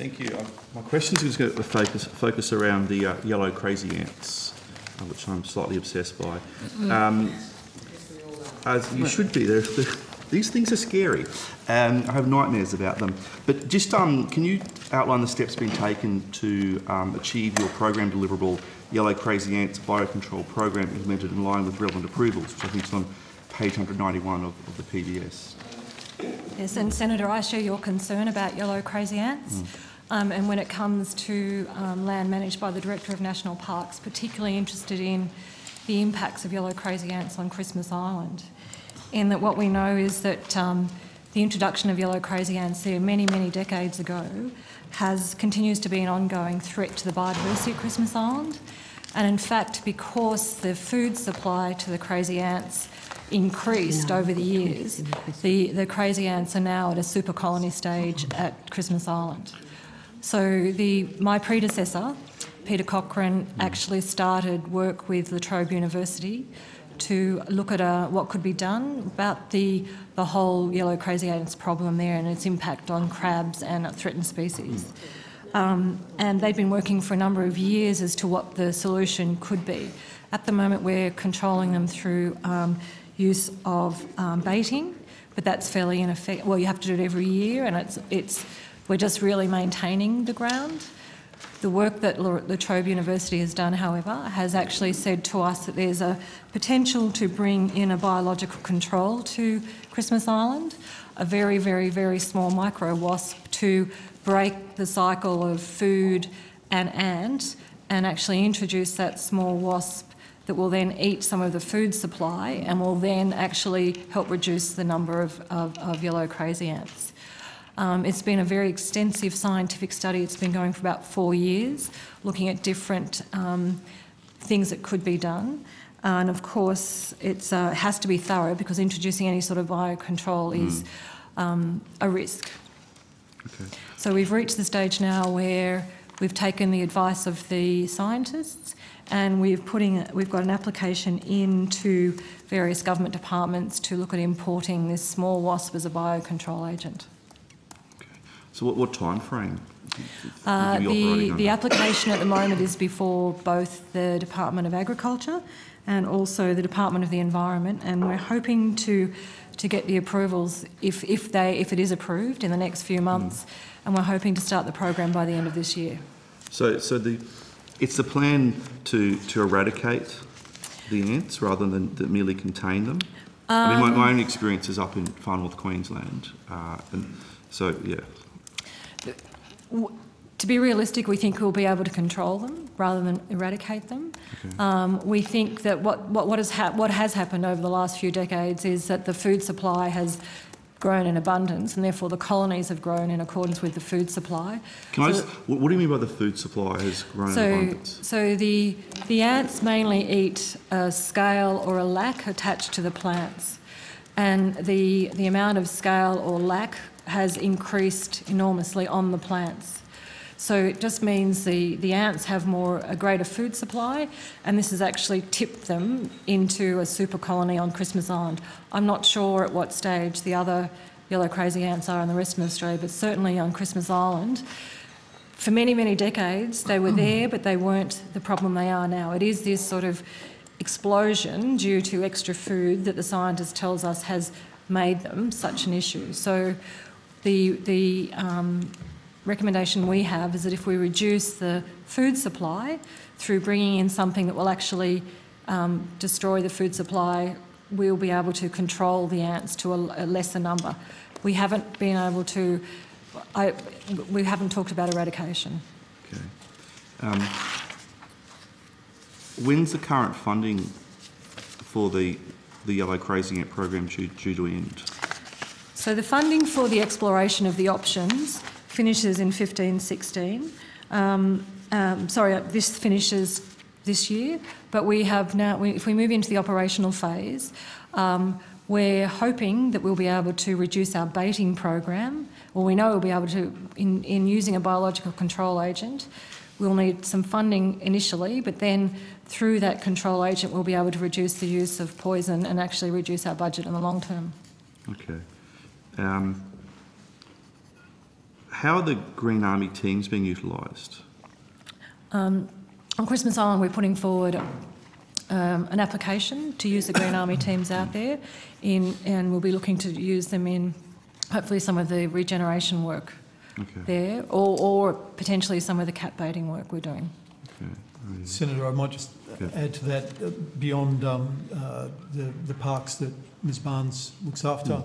Thank you. My questions is going to focus around the yellow crazy ants, which I'm slightly obsessed by. As you should be. These things are scary, and I have nightmares about them. But just can you outline the steps being taken to achieve your program deliverable Yellow Crazy Ants biocontrol program implemented in line with relevant approvals, which I think is on page 191 of the PBS? Yes, and Senator, I share your concern about yellow crazy ants. And when it comes to land managed by the Director of National Parks, particularly interested in the impacts of yellow crazy ants on Christmas Island. In that what we know is that the introduction of yellow crazy ants there many, many decades ago continues to be an ongoing threat to the biodiversity of Christmas Island. And in fact, because the food supply to the crazy ants increased over the years, the crazy ants are now at a super colony stage at Christmas Island. So my predecessor, Peter Cochrane, actually started work with La Trobe University to look at what could be done about the whole yellow crazy ants problem there and its impact on crabs and threatened species. And they've been working for a number of years as to what the solution could be. At the moment, we're controlling them through use of baiting, but that's fairly ineffective. Well, you have to do it every year, and we're just really maintaining the ground. The work that La Trobe University has done, however, has actually said to us that there's a potential to bring in a biological control to Christmas Island, a very, very, very small micro-wasp to break the cycle of food and ant and actually introduce that small wasp that will then eat some of the food supply and will then actually help reduce the number of yellow crazy ants. It's been a very extensive scientific study. It's been going for about 4 years, looking at different things that could be done. And of course, it has to be thorough because introducing any sort of biocontrol is a risk. Okay. So we've reached the stage now where we've taken the advice of the scientists and we've got an application into various government departments to look at importing this small wasp as a biocontrol agent. So what time frame? The application at the moment is before both the Department of Agriculture and also the Department of the Environment, and we're hoping to get the approvals if it is approved in the next few months, and we're hoping to start the program by the end of this year. So it's the plan to eradicate the ants rather than merely contain them. I mean, my own experience is up in far north Queensland, and so yeah. To be realistic, we think we'll be able to control them rather than eradicate them. Okay. We think that what has happened over the last few decades is that the food supply has grown in abundance, and therefore the colonies have grown in accordance with the food supply. What do you mean by the food supply has grown in abundance? So the ants mainly eat a scale or a lac attached to the plants, and the amount of scale or lac has increased enormously on the plants. So it just means the ants have a greater food supply, and this has actually tipped them into a super colony on Christmas Island. I'm not sure at what stage the other yellow crazy ants are in the Western Australia, but certainly on Christmas Island. For many, many decades they were there, but they weren't the problem they are now. It is this sort of explosion due to extra food that the scientist tells us has made them such an issue. So the recommendation we have is that if we reduce the food supply through bringing in something that will actually destroy the food supply, we'll be able to control the ants to a lesser number. We haven't been able to, we haven't talked about eradication. Okay. When's the current funding for the Yellow Crazy Ant program due to end? So the funding for the exploration of the options finishes in 15-16. This finishes this year, but we have now, if we move into the operational phase, we're hoping that we'll be able to reduce our baiting program, or we know we'll be able to, in using a biological control agent. We'll need some funding initially, but then through that control agent we'll be able to reduce the use of poison and actually reduce our budget in the long term. Okay. How are the Green Army teams being utilised? On Christmas Island, we're putting forward an application to use the Green Army teams out there, and we'll be looking to use them in hopefully some of the regeneration work there, or potentially some of the cat baiting work we're doing. Okay. Senator, I might just add to that, beyond the parks that Ms Barnes looks after,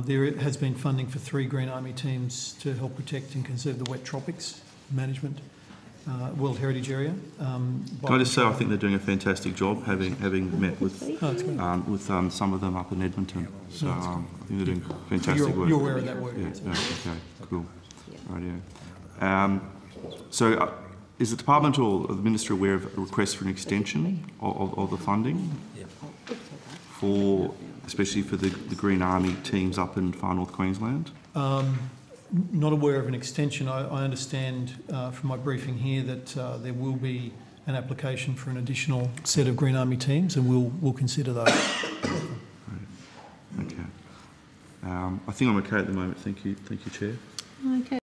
there has been funding for 3 Green Army teams to help protect and conserve the wet tropics management World Heritage Area. Can I just say I think they're doing a fantastic job, having met with some of them up in Edmonton. So I think they're doing fantastic work. You're aware of that work? Yeah. Okay. Cool. Rightio. So, is the department or the minister aware of a request for an extension of the funding especially for the Green Army teams up in far north Queensland? Not aware of an extension. I understand from my briefing here that there will be an application for an additional set of Green Army teams, and we'll consider those. Okay. I think I'm okay at the moment. Thank you, Chair. Okay.